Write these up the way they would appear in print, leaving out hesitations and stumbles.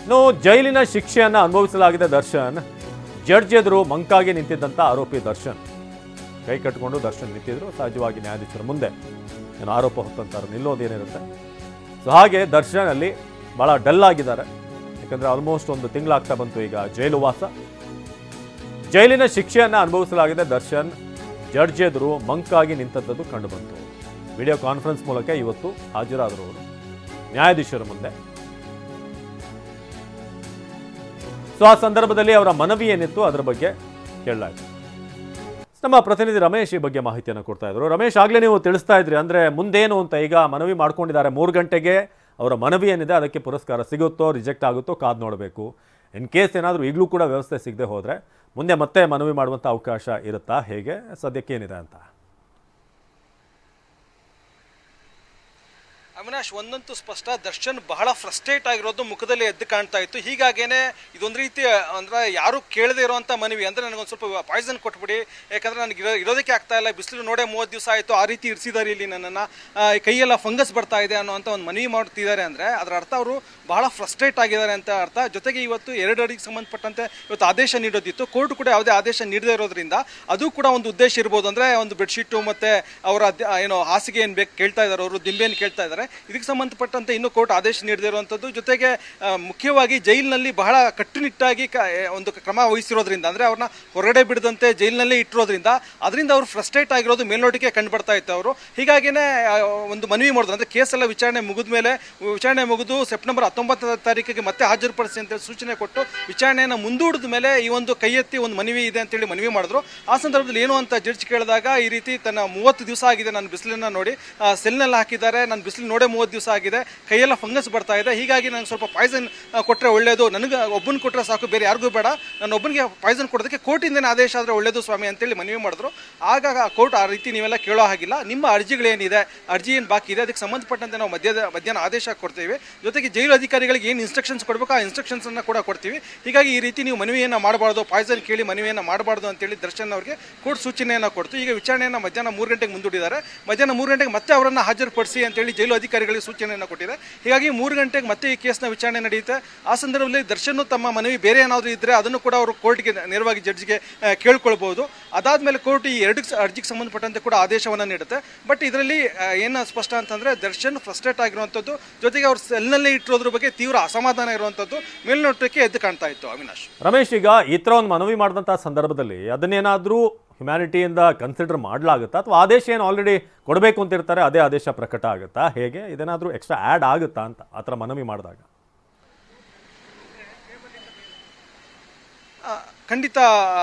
ಇನ್ನು ಜೈಲಿನ ಶಿಕ್ಷೆಯನ್ನು ಅನುಭವಿಸಲಾಗಿದೆ ದರ್ಶನ್. ಜಡ್ಜ್ ಎದುರು ಮಂಕಾಗಿ ನಿಂತಿದ್ದಂಥ ಆರೋಪಿ ದರ್ಶನ್ ಕೈ ಕಟ್ಟಿಕೊಂಡು ದರ್ಶನ್ ನಿಂತಿದ್ರು. ಸಹಜವಾಗಿ ನ್ಯಾಯಾಧೀಶರ ಮುಂದೆ ಏನು ಆರೋಪ ಹೊತ್ತಂತಾರೆ ನಿಲ್ಲೋದೇನಿರುತ್ತೆ. ಸೊ ಹಾಗೆ ದರ್ಶನ್ ಅಲ್ಲಿ ಭಾಳ ಡಲ್ ಆಗಿದ್ದಾರೆ. ಯಾಕಂದರೆ ಆಲ್ಮೋಸ್ಟ್ ಒಂದು ತಿಂಗಳಾಗ್ತಾ ಬಂತು ಈಗ ಜೈಲು ವಾಸ. ಜೈಲಿನ ಶಿಕ್ಷೆಯನ್ನು ಅನುಭವಿಸಲಾಗಿದೆ ದರ್ಶನ್. ಜಡ್ಜ್ ಎದುರು ಮಂಕಾಗಿ ನಿಂತದ್ದು ಕಂಡುಬಂತು. ವಿಡಿಯೋ ಕಾನ್ಫರೆನ್ಸ್ ಮೂಲಕ ಇವತ್ತು ಹಾಜರಾದರು ಅವರು ನ್ಯಾಯಾಧೀಶರ ಮುಂದೆ. ಸೊ ಆ ಸಂದರ್ಭದಲ್ಲಿ ಅವರ ಮನವಿ ಏನಿತ್ತು ಅದರ ಬಗ್ಗೆ ಕೇಳಲಾಯಿತು. ನಮ್ಮ ಪ್ರತಿನಿಧಿ ರಮೇಶ್ ಈ ಬಗ್ಗೆ ಮಾಹಿತಿಯನ್ನು ಕೊಡ್ತಾ ಇದ್ರು. ರಮೇಶ್, ಆಗಲೇ ನೀವು ತಿಳಿಸ್ತಾ ಇದ್ರಿ ಅಂದರೆ ಮುಂದೇನು ಅಂತ. ಈಗ ಮನವಿ ಮಾಡ್ಕೊಂಡಿದ್ದಾರೆ 3 ಗಂಟೆಗೆ. ಅವರ ಮನವಿ ಏನಿದೆ ಅದಕ್ಕೆ ಪುರಸ್ಕಾರ ಸಿಗುತ್ತೋ ರಿಜೆಕ್ಟ್ ಆಗುತ್ತೋ ಕಾದು ನೋಡಬೇಕು. ಇನ್ ಕೇಸ್ ಏನಾದರೂ ಈಗಲೂ ಕೂಡ ವ್ಯವಸ್ಥೆ ಸಿಗದೆ ಹೋದರೆ ಮುಂದೆ ಮತ್ತೆ ಮನವಿ ಮಾಡುವಂಥ ಅವಕಾಶ ಇರುತ್ತಾ, ಹೇಗೆ ಸದ್ಯಕ್ಕೇನಿದೆ ಅಂತ? ಅವಿನಾಶ್, ಒಂದಂತೂ ಸ್ಪಷ್ಟ, ದರ್ಶನ್ ಬಹಳ ಫ್ರಸ್ಟ್ರೇಟ್ ಆಗಿರೋದು ಮುಖದಲ್ಲಿ ಎದ್ದು ಕಾಣ್ತಾ ಇತ್ತು. ಹೀಗಾಗೇನೆ ಇದೊಂದು ರೀತಿ ಅಂದ್ರೆ ಯಾರು ಕೇಳದೆ ಇರುವಂತ ಮನವಿ, ಅಂದ್ರೆ ನನಗೊಂದು ಸ್ವಲ್ಪ ಪಾಯ್ಸನ್ ಕೊಟ್ಬಿಡಿ, ಯಾಕಂದ್ರೆ ನನಗೆ ಇರೋದಕ್ಕೆ ಆಗ್ತಾ ಇಲ್ಲ, ಬಿಸಿಲು ನೋಡೇ 30 ದಿವಸ ಆಯಿತು, ಆ ರೀತಿ ಇರಿಸಿದ್ದಾರೆ ಇಲ್ಲಿ ನನ್ನನ್ನು, ಕೈಯೆಲ್ಲ ಫಂಗಸ್ ಬರ್ತಾ ಇದೆ ಅನ್ನೋಂಥ ಒಂದು ಮನವಿ ಮಾಡ್ತಿದ್ದಾರೆ. ಅಂದರೆ ಅದರ ಅರ್ಥ ಅವರು ಬಹಳ ಫ್ರಸ್ಟ್ರೇಟ್ ಆಗಿದ್ದಾರೆ ಅಂತ ಅರ್ಥ. ಜೊತೆಗೆ ಇವತ್ತು 2 ಅಡಿಗೆ ಸಂಬಂಧಪಟ್ಟಂತೆ ಇವತ್ತು ಆದೇಶ ನೀಡೋದಿತ್ತು. ಕೋರ್ಟ್ ಕೂಡ ಯಾವುದೇ ಆದೇಶ ನೀಡದೇ ಇರೋದ್ರಿಂದ ಅದು ಕೂಡ ಒಂದು ಉದ್ದೇಶ ಇರ್ಬೋದು. ಅಂದರೆ ಒಂದು ಬೆಡ್ಶೀಟು ಮತ್ತು ಅವರ ಏನೋ ಹಾಸಿಗೆ ಏನು ಬೇಕು ಕೇಳ್ತಾ ಇದ್ದಾರೆ, ಅವರು ದಿಂಬೇನು ಕೇಳ್ತಾ ಇದ್ದಾರೆ. ಇದಕ್ಕೆ ಸಂಬಂಧಪಟ್ಟಂತೆ ಇನ್ನೂ ಕೋರ್ಟ್ ಆದೇಶ ನೀಡದೇ ಇರುವಂಥದ್ದು. ಜೊತೆಗೆ ಮುಖ್ಯವಾಗಿ ಜೈಲಿನಲ್ಲಿ ಬಹಳ ಕಟ್ಟುನಿಟ್ಟಾಗಿ ಒಂದು ಕ್ರಮ ವಹಿಸಿರೋದ್ರಿಂದ, ಅಂದರೆ ಅವ್ರನ್ನ ಹೊರಗಡೆ ಬಿಡದಂತೆ ಜೈಲಿನಲ್ಲೇ ಇಟ್ಟಿರೋದ್ರಿಂದ ಅದರಿಂದ ಅವರು ಫ್ರಸ್ಟ್ರೇಟ್ ಆಗಿರೋದು ಮೇಲ್ನೋಟಿಗೆ ಕಂಡುಬರ್ತಾ ಇತ್ತು ಅವರು. ಹೀಗಾಗಿನೇ ಒಂದು ಮನವಿ ಮಾಡಿದ್ರು. ಅಂದರೆ ಕೇಸೆಲ್ಲ ವಿಚಾರಣೆ ಮುಗಿದು ಸೆಪ್ಟೆಂಬರ್ 19ನೇ ತಾರೀಕಿಗೆ ಮತ್ತೆ ಹಾಜರುಪಡಿಸಿ ಅಂತೇಳಿ ಸೂಚನೆ ಕೊಟ್ಟು ವಿಚಾರಣೆಯನ್ನು ಮುಂದೂಡಿದ ಮೇಲೆ ಈ ಒಂದು ಕೈ ಎತ್ತಿ ಒಂದು ಮನವಿ ಇದೆ ಅಂತೇಳಿ ಮನವಿ ಮಾಡಿದ್ರು. ಆ ಸಂದರ್ಭದಲ್ಲಿ ಏನು ಅಂತ ಜಡ್ಜ್ ಕೇಳಿದಾಗ ಈ ರೀತಿ ತನ್ನ 30 ದಿವಸ ಆಗಿದೆ, ನಾನು ಬಿಸಿಲನ್ನು ನೋಡಿ ಸೆಲ್ನೆಲ್ಲ ಹಾಕಿದ್ದಾರೆ, ನಾನು ಬಿಸಿಲು ನೋಡೇ 30 ದಿವಸ ಆಗಿದೆ, ಕೈಯೆಲ್ಲ ಫಂಗಸ್ ಬರ್ತಾ ಇದೆ, ಹೀಗಾಗಿ ನನಗೆ ಸ್ವಲ್ಪ ಪಾಯ್ಸನ್ ಕೊಟ್ಟರೆ ಒಳ್ಳೆಯದು, ನನಗೆ ಒಬ್ಬನ ಕೊಟ್ಟರೆ ಸಾಕು, ಬೇರೆ ಯಾರಿಗೂ ಬೇಡ, ನಾನು ಒಬ್ಬನಿಗೆ ಪಾಯ್ಸನ್ ಕೊಡೋದಕ್ಕೆ ಕೋರ್ಟಿಂದ ಆದೇಶ ಆದರೆ ಒಳ್ಳೆಯದು ಸ್ವಾಮಿ ಅಂತೇಳಿ ಮನವಿ ಮಾಡಿದ್ರು. ಆಗ ಕೋರ್ಟ್ ಆ ರೀತಿ ನೀವೆಲ್ಲ ಕೇಳೋ ಹಾಗಿಲ್ಲ, ನಿಮ್ಮ ಅರ್ಜಿಗಳೇನಿದೆ, ಅರ್ಜಿ ಏನು ಬಾಕಿ ಇದೆ ಅದಕ್ಕೆ ಸಂಬಂಧಪಟ್ಟಂತೆ ನಾವು ಮಧ್ಯಾಹ್ನ ಆದೇಶ ಕೊಡ್ತೀವಿ, ಜೊತೆಗೆ ಜೈಲು ಅಧಿಕಾರಿಗಳಿಗೆ ಏನು ಇನ್ಸ್ಟ್ರಕ್ಷನ್ಸ್ ಕೊಡಬೇಕು ಆ ಇನ್ಸ್ಟ್ರಕ್ಷನ್ಸನ್ನು ಕೂಡ ಕೊಡ್ತೀವಿ. ಹೀಗಾಗಿ ಈ ರೀತಿ ನೀವು ಮನವಿಯನ್ನು ಮಾಡಬಾರ್ದು, ಪಾಯ್ಸನ್ ಕೇಳಿ ಮನವಿಯನ್ನು ಮಾಡಬಾರ್ದು ಅಂತೇಳಿ ದರ್ಶನ್ ಅವರಿಗೆ ಕೋರ್ಟ್ ಸೂಚನೆಯನ್ನು ಕೊಡ್ತು. ಈಗ ವಿಚಾರಣೆಯನ್ನು ಮಧ್ಯಾಹ್ನ 3 ಗಂಟೆಗೆ ಮುಂದೂಡಿದ್ದಾರೆ. ಮಧ್ಯಾಹ್ನ 3 ಗಂಟೆಗೆ ಮತ್ತೆ ಅವರನ್ನು ಹಾಜರುಪಡಿಸಿ ಅಂತೇಳಿ ಜೈಲು ಅಧಿಕಾರಿಗಳಿಗೆ ಸೂಚನೆಯನ್ನು ಕೊಟ್ಟಿದೆ. ಹೀಗಾಗಿ 3 ಗಂಟೆಗೆ ಮತ್ತೆ ಈ ಕೇಸ್ನ ವಿಚಾರಣೆ ನಡೆಯುತ್ತೆ. ಆ ಸಂದರ್ಭದಲ್ಲಿ ದರ್ಶನ್ ತಮ್ಮ ಮನವಿ ಬೇರೆ ಏನಾದರೂ ಇದ್ದರೆ ಅದನ್ನು ಕೂಡ ಅವರು ಕೋರ್ಟ್ಗೆ ನೇರವಾಗಿ ಜಡ್ಜ್ಗೆ ಕೇಳ್ಕೊಳ್ಬಹುದು. ಅದಾದಮೇಲೆ ಕೋರ್ಟ್ ಈ 2 ಅರ್ಜಿಗೆ ಸಂಬಂಧಪಟ್ಟಂತೆ ಕೂಡ ಆದೇಶವನ್ನು ನೀಡುತ್ತೆ. ಬಟ್ ಇದರಲ್ಲಿ ಏನು ಸ್ಪಷ್ಟ ಅಂತಂದರೆ ದರ್ಶನ್ ಫ್ರಸ್ಟ್ರೇಟ್ ಆಗಿರುವಂಥದ್ದು, ಜೊತೆಗೆ ಅವ್ರು ಸೆಲ್ನಲ್ಲೇ ಇಟ್ಟಿರೋದ್ರ ಬಗ್ಗೆ ತೀವ್ರ ಅಸಮಾಧಾನ ಇರುವಂಥದ್ದು ಮೇಲ್ನೋಟಕ್ಕೆ ಎದ್ದು ಕಾಣ್ತಾ ಇತ್ತು. ಅವಿನಾಶ್, ರಮೇಶ್, ಈಗ ಈ ಥರ ಒಂದು ಮನವಿ ಮಾಡಿದಂಥ ಸಂದರ್ಭದಲ್ಲಿ ಅದನ್ನೇನಾದರೂ ಹ್ಯುಮ್ಯಾನಿಟಿಯಿಂದ ಕನ್ಸಿಡರ್ ಮಾಡಲಾಗುತ್ತಾ, ಅಥವಾ ಆದೇಶ ಏನು ಆಲ್ರೆಡಿ ಕೊಡಬೇಕು ಅಂತ ಇರ್ತಾರೆ ಅದೇ ಆದೇಶ ಪ್ರಕಟ ಆಗುತ್ತಾ, ಹೇಗೆ ಇದೇನಾದರೂ ಎಕ್ಸ್ಟ್ರಾ ಆ್ಯಡ್ ಆಗುತ್ತಾ ಅಂತ ಆ ಥರ ಮನವಿ ಮಾಡಿದಾಗ? ಖಂಡಿತ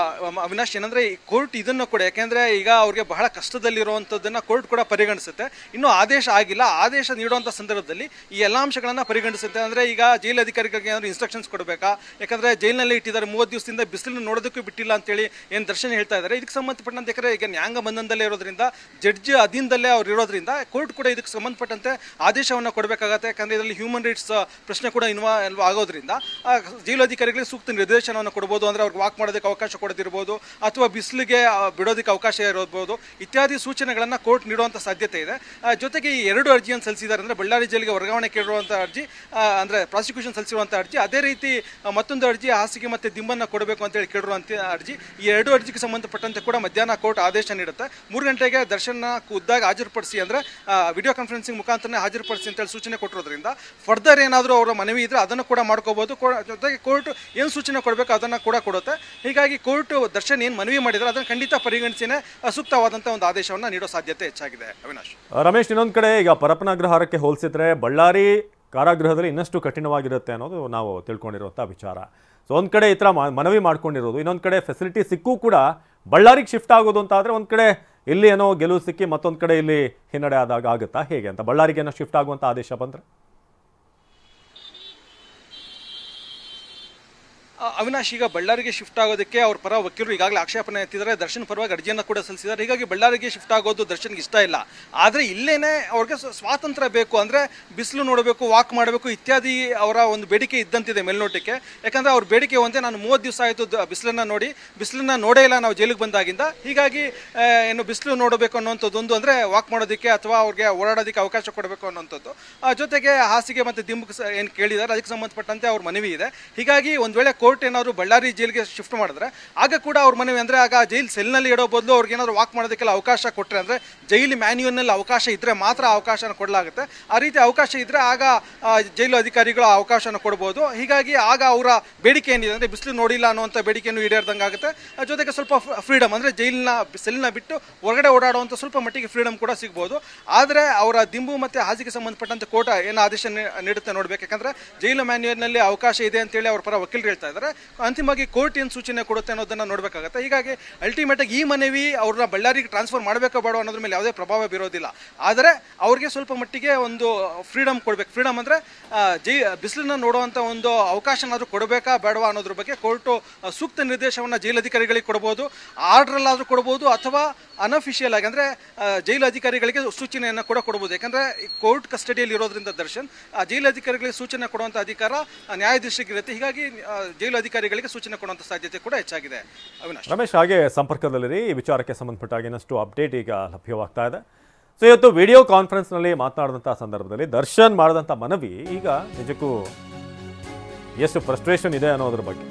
ಅವಿನಾಶ್, ಏನಂದರೆ ಕೋರ್ಟ್ ಇದನ್ನು ಕೂಡ, ಯಾಕೆಂದರೆ ಈಗ ಅವ್ರಿಗೆ ಬಹಳ ಕಷ್ಟದಲ್ಲಿರುವಂಥದ್ದನ್ನು ಕೋರ್ಟ್ ಕೂಡ ಪರಿಗಣಿಸುತ್ತೆ. ಇನ್ನೂ ಆದೇಶ ಆಗಿಲ್ಲ, ಆದೇಶ ನೀಡುವಂಥ ಸಂದರ್ಭದಲ್ಲಿ ಈ ಎಲ್ಲ ಅಂಶಗಳನ್ನು ಪರಿಗಣಿಸುತ್ತೆ. ಅಂದರೆ ಈಗ ಜೈಲು ಅಧಿಕಾರಿಗಳಿಗೆ ಏನಾದರೂ ಇನ್ಸ್ಟ್ರಕ್ಷನ್ಸ್ ಕೊಡಬೇಕಾ, ಯಾಕಂದರೆ ಜೈಲಿನಲ್ಲಿ ಇಟ್ಟಿದ್ದಾರೆ 30 ದಿವಸದಿಂದ ಬಿಸಿಲನ್ನು ನೋಡೋದಕ್ಕೂ ಬಿಟ್ಟಿಲ್ಲ ಅಂತೇಳಿ ಏನು ದರ್ಶನ್ ಹೇಳ್ತಾ ಇದ್ದಾರೆ. ಇದಕ್ಕೆ ಸಂಬಂಧಪಟ್ಟಂತೆ ಯಾಕಂದರೆ ಈಗ ನ್ಯಾಯಾಂಗ ಬಂಧನದಲ್ಲೇ ಇರೋದ್ರಿಂದ, ಜಡ್ಜ್ ಅಧೀನದಲ್ಲೇ ಅವ್ರು ಇರೋದ್ರಿಂದ ಕೋರ್ಟ್ ಕೂಡ ಇದಕ್ಕೆ ಸಂಬಂಧಪಟ್ಟಂತೆ ಆದೇಶವನ್ನು ಕೊಡಬೇಕಾಗತ್ತೆ. ಯಾಕಂದರೆ ಇದರಲ್ಲಿ ಹ್ಯೂಮನ್ ರೈಟ್ಸ್ ಪ್ರಶ್ನೆ ಕೂಡ ಇನ್ವಾಲ್ವ್ ಆಗೋದ್ರಿಂದ ಜೈಲು ಅಧಿಕಾರಿಗಳಿಗೆ ಸೂಕ್ತ ನಿರ್ದೇಶನವನ್ನು ಕೊಡ್ಬೋದು. ಅಂದರೆ ಅವ್ರಿಗೆ ವಾಕ್ ಮಾಡೋದಕ್ಕೆ ಅವಕಾಶ ಕೊಡದಿರ್ಬೋದು, ಅಥವಾ ಬಿಸಿಲಿಗೆ ಬಿಡೋದಕ್ಕೆ ಅವಕಾಶ ಇರಬಹುದು, ಇತ್ಯಾದಿ ಸೂಚನೆಗಳನ್ನು ಕೋರ್ಟ್ ನೀಡುವಂಥ ಸಾಧ್ಯತೆ ಇದೆ. ಜೊತೆಗೆ ಈ 2 ಅರ್ಜಿಯನ್ನು ಸಲ್ಲಿಸಿದ್ದಾರೆ. ಅಂದರೆ ಬಳ್ಳಾರಿ ಜೈಲಿಗೆ ವರ್ಗಾವಣೆ ಕೇಳಿರುವಂಥ ಅರ್ಜಿ, ಅಂದರೆ ಪ್ರಾಸಿಕ್ಯೂಷನ್ ಸಲ್ಲಿಸಿರುವಂಥ ಅರ್ಜಿ, ಅದೇ ರೀತಿ ಮತ್ತೊಂದು ಅರ್ಜಿ ಹಾಸಿಗೆ ಮತ್ತು ದಿಂಬನ್ನು ಕೊಡಬೇಕು ಅಂತೇಳಿ ಕೇಳಿರುವಂಥ ಅರ್ಜಿ. ಈ 2 ಅರ್ಜಿಗೆ ಸಂಬಂಧಪಟ್ಟಂತೆ ಕೂಡ ಮಧ್ಯಾಹ್ನ ಕೋರ್ಟ್ ಆದೇಶ ನೀಡುತ್ತೆ. 3 ಗಂಟೆಗೆ ದರ್ಶನ್ ಖುದ್ದಾಗಿ ಹಾಜರುಪಡಿಸಿ, ಅಂದರೆ ವಿಡಿಯೋ ಕಾನ್ಫರೆನ್ಸಿಂಗ್ ಮುಖಾಂತರನೇ ಹಾಜರುಪಡಿಸಿ ಅಂತೇಳಿ ಸೂಚನೆ ಕೊಟ್ಟಿರೋದ್ರಿಂದ ಫರ್ದರ್ ಏನಾದರೂ ಅವರ ಮನವಿ ಇದ್ದರೆ ಅದನ್ನು ಕೂಡ ಮಾಡ್ಕೋಬೋದು. ಜೊತೆಗೆ ಕೋರ್ಟ್ ಏನು ಸೂಚನೆ ಕೊಡಬೇಕು ಅದನ್ನು ಕೂಡ ಕೊಡುತ್ತೆ. ಹೀಗಾಗಿ ಕೋರ್ಟ್ ದರ್ಶನ್ ಏನು ಮನವಿ ಮಾಡಿದರೆ ಅದನ್ನು ಖಂಡಿತ ಪರಿಗಣಿಸಿನೇ ಸೂಕ್ತವಾದಂಥ ಒಂದು ಆದೇಶವನ್ನು ನೀಡೋ ಸಾಧ್ಯತೆ ಹೆಚ್ಚಾಗಿದೆ. ಅವಿನಾಶ್, ರಮೇಶ್, ಇನ್ನೊಂದು ಕಡೆ ಈಗ ಪರಪ್ಪನಗ್ರಹಾರಕ್ಕೆ ಹೋಲಿಸಿದ್ರೆ ಬಳ್ಳಾರಿ ಕಾರಾಗೃಹದಲ್ಲಿ ಇನ್ನಷ್ಟು ಕಠಿಣವಾಗಿರುತ್ತೆ ಅನ್ನೋದು ನಾವು ತಿಳ್ಕೊಂಡಿರುವಂಥ ವಿಚಾರ. ಸೊ ಒಂದು ಕಡೆ ಈ ಥರ ಮನವಿ ಮಾಡ್ಕೊಂಡಿರೋದು, ಇನ್ನೊಂದು ಕಡೆ ಫೆಸಿಲಿಟಿ ಸಿಕ್ಕೂ ಕೂಡ ಬಳ್ಳಾರಿಗೆ ಶಿಫ್ಟ್ ಆಗೋದು ಅಂತ ಆದರೆ ಒಂದು ಕಡೆ ಇಲ್ಲಿ ಏನೋ ಗೆಲುವು ಸಿಕ್ಕಿ ಮತ್ತೊಂದು ಕಡೆ ಇಲ್ಲಿ ಹಿನ್ನಡೆ ಆದಾಗ ಆಗುತ್ತಾ, ಹೇಗೆ ಅಂತ? ಬಳ್ಳಾರಿಗೆ ಏನೋ ಶಿಫ್ಟ್ ಆಗುವಂಥ ಆದೇಶ ಬಂದರೆ ಅವಿನಾಶ್ ಈಗ ಬಳ್ಳಾರಿಗೆ ಶಿಫ್ಟ್ ಆಗೋದಕ್ಕೆ ಅವ್ರ ಪರ ವಕೀಲರು ಈಗಾಗಲೇ ಆಕ್ಷೇಪಣೆ ಎತ್ತಿದ್ದಾರೆ, ದರ್ಶನ್ ಪರವಾಗಿ ಅರ್ಜಿಯನ್ನು ಕೂಡ ಸಲ್ಲಿಸಿದ್ದಾರೆ. ಹೀಗಾಗಿ ಬಳ್ಳಾರಿಗೆ ಶಿಫ್ಟ್ ಆಗೋದು ದರ್ಶನ್ಗೆ ಇಷ್ಟ ಇಲ್ಲ. ಆದರೆ ಇಲ್ಲೇನೆ ಅವ್ರಿಗೆ ಸ್ವಾತಂತ್ರ್ಯ ಬೇಕು, ಅಂದರೆ ಬಿಸಿಲು ನೋಡಬೇಕು, ವಾಕ್ ಮಾಡಬೇಕು ಇತ್ಯಾದಿ ಅವರ ಒಂದು ಬೇಡಿಕೆ ಇದ್ದಂತಿದೆ ಮೇಲ್ನೋಟಕ್ಕೆ. ಯಾಕಂದರೆ ಅವ್ರ ಬೇಡಿಕೆ ಒಂದೇ, ನಾನು 30 ದಿವಸ ಆಯಿತು ಬಿಸಿಲನ್ನು ನೋಡೇ ಇಲ್ಲ ನಾವು ಜೈಲಿಗೆ ಬಂದಾಗಿಂದ. ಹೀಗಾಗಿ ಏನು ಬಿಸಿಲು ನೋಡಬೇಕು ಅನ್ನೋಂಥದ್ದೊಂದು, ಅಂದರೆ ವಾಕ್ ಮಾಡೋದಕ್ಕೆ ಅಥವಾ ಅವ್ರಿಗೆ ಓಡಾಡೋದಕ್ಕೆ ಅವಕಾಶ ಕೊಡಬೇಕು ಅನ್ನೋಂಥದ್ದು. ಜೊತೆಗೆ ಹಾಸಿಗೆ ಮತ್ತು ದಿಂಬು ಏನು ಕೇಳಿದ್ದಾರೆ ಅದಕ್ಕೆ ಸಂಬಂಧಪಟ್ಟಂತೆ ಅವ್ರ ಮನವಿ ಇದೆ. ಹೀಗಾಗಿ ಒಂದು ವೇಳೆ ಕೋರ್ಟ್ ಏನಾದ್ರು ಬಳ್ಳಾರಿ ಜೈಲಿಗೆ ಶಿಫ್ಟ್ ಮಾಡಿದ್ರೆ ಆಗ ಕೂಡ ಅವ್ರ ಮನವಿ, ಅಂದರೆ ಆಗ ಜೈಲ್ ಸೆಲ್ನಲ್ಲಿ ಇಡೋ ಬದಲು ಅವ್ರಿಗೆ ಏನಾದ್ರು ವಾಕ್ ಮಾಡೋದಕ್ಕೆಲ್ಲ ಅವಕಾಶ ಕೊಟ್ಟರೆ, ಅಂದರೆ ಜೈಲು ಮ್ಯಾನ್ಯುವಲ್ನಲ್ಲಿ ಅವಕಾಶ ಇದ್ದರೆ ಮಾತ್ರ ಅವಕಾಶನ ಕೊಡಲಾಗುತ್ತೆ. ಆ ರೀತಿ ಅವಕಾಶ ಇದ್ದರೆ ಆಗ ಜೈಲು ಅಧಿಕಾರಿಗಳು ಆ ಅವಕಾಶನ ಕೊಡ್ಬೋದು. ಹೀಗಾಗಿ ಆಗ ಅವರ ಬೇಡಿಕೆ ಏನಿದೆ ಅಂದರೆ ಬಿಸಿಲು ನೋಡಿಲ್ಲ ಅನ್ನುವಂಥ ಬೇಡಿಕೆಯನ್ನು ಈಡೇರ್ದಂಗೆ ಆಗುತ್ತೆ. ಜೊತೆಗೆ ಸ್ವಲ್ಪ ಫ್ರೀಡಮ್, ಅಂದರೆ ಸೆಲ್ನ ಬಿಟ್ಟು ಹೊರಗಡೆ ಓಡಾಡುವಂಥ ಸ್ವಲ್ಪ ಮಟ್ಟಿಗೆ ಫ್ರೀಡಮ್ ಕೂಡ ಸಿಗ್ಬೋದು. ಆದರೆ ಅವರ ದಿಂಬು ಮತ್ತು ಹಾಸಿಗೆ ಸಂಬಂಧಪಟ್ಟಂತೆ ಕೋರ್ಟ್ ಏನು ಆದೇಶ ನೀಡುತ್ತೆ ನೋಡ್ಬೇಕು. ಯಾಕಂದರೆ ಜೈಲು ಮ್ಯಾನ್ಯುವಲ್ನಲ್ಲಿ ಅವಕಾಶ ಇದೆ ಅಂತೇಳಿ ಅವ್ರ ಪರ ವಕೀಲರು ಹೇಳ್ತಾ ಇದ್ದಾರೆ. ಅಂತಿಮವಾಗಿ ಕೋರ್ಟ್ ಏನು ಸೂಚನೆ ಕೊಡುತ್ತೆ ಅನ್ನೋದನ್ನು ನೋಡಬೇಕಾಗುತ್ತೆ. ಹೀಗಾಗಿ ಅಲ್ಟಿಮೇಟಾಗಿ ಈ ಮನವಿ ಅವ್ರನ್ನ ಬಳ್ಳಾರಿಗೆ ಟ್ರಾನ್ಸ್ಫರ್ ಮಾಡಬೇಕೋ ಬೇಡ ಅನ್ನೋದ್ರ ಮೇಲೆ ಯಾವುದೇ ಪ್ರಭಾವ ಬೀರೋದಿಲ್ಲ. ಆದರೆ ಅವ್ರಿಗೆ ಸ್ವಲ್ಪ ಮಟ್ಟಿಗೆ ಒಂದು ಫ್ರೀಡಮ್ ಕೊಡಬೇಕು. ಫ್ರೀಡಮ್ ಅಂದರೆ ಬಿಸಿಲನ್ನು ನೋಡುವಂಥ ಒಂದು ಅವಕಾಶನಾದರೂ ಕೊಡಬೇಕಾ ಬೇಡವಾ ಅನ್ನೋದ್ರ ಬಗ್ಗೆ ಕೋರ್ಟು ಸೂಕ್ತ ನಿರ್ದೇಶನವನ್ನು ಜೈಲು ಅಧಿಕಾರಿಗಳಿಗೆ ಕೊಡ್ಬೋದು, ಆರ್ಡ್ರಲ್ಲಾದರೂ ಕೊಡ್ಬೋದು, ಅಥವಾ ಅನ್ಅಫಿಷಿಯಲ್ ಆಗಿ ಅಂದರೆ ಜೈಲು ಅಧಿಕಾರಿಗಳಿಗೆ ಸೂಚನೆಯನ್ನು ಕೂಡ ಕೊಡ್ಬೋದು. ಯಾಕಂದರೆ ಕೋರ್ಟ್ ಕಸ್ಟಡಿಯಲ್ಲಿ ಇರೋದ್ರಿಂದ ದರ್ಶನ್ ಜೈಲು ಅಧಿಕಾರಿಗಳಿಗೆ ಸೂಚನೆ ಕೊಡುವಂಥ ಅಧಿಕಾರ ನ್ಯಾಯಾಧೀಶರಿಗಿರುತ್ತೆ. ಹೀಗಾಗಿ ಜೈಲು ಅಧಿಕಾರಿಗಳಿಗೆ ಸೂಚನೆ ಕೊಡುವಂಥ ಸಾಧ್ಯತೆ ಕೂಡ ಹೆಚ್ಚಾಗಿದೆ. ಅವಿನಾಶ್, ರಮೇಶ್ ಹಾಗೆ ಸಂಪರ್ಕದಲ್ಲಿರಿ. ಈ ವಿಚಾರಕ್ಕೆ ಸಂಬಂಧಪಟ್ಟ ಇನ್ನಷ್ಟು ಅಪ್ಡೇಟ್ ಈಗ ಲಭ್ಯವಾಗ್ತಾ ಇದೆ. ಸೊ ಇವತ್ತು ವಿಡಿಯೋ ಕಾನ್ಫರೆನ್ಸ್ನಲ್ಲಿ ಮಾತನಾಡಿದಂಥ ಸಂದರ್ಭದಲ್ಲಿ ದರ್ಶನ್ ಮಾಡಿದಂಥ ಮನವಿ ಈಗ ನಿಜಕ್ಕೂ ಎಷ್ಟು ಫ್ರಸ್ಟ್ರೇಷನ್ ಇದೆ ಅನ್ನೋದ್ರ ಬಗ್ಗೆ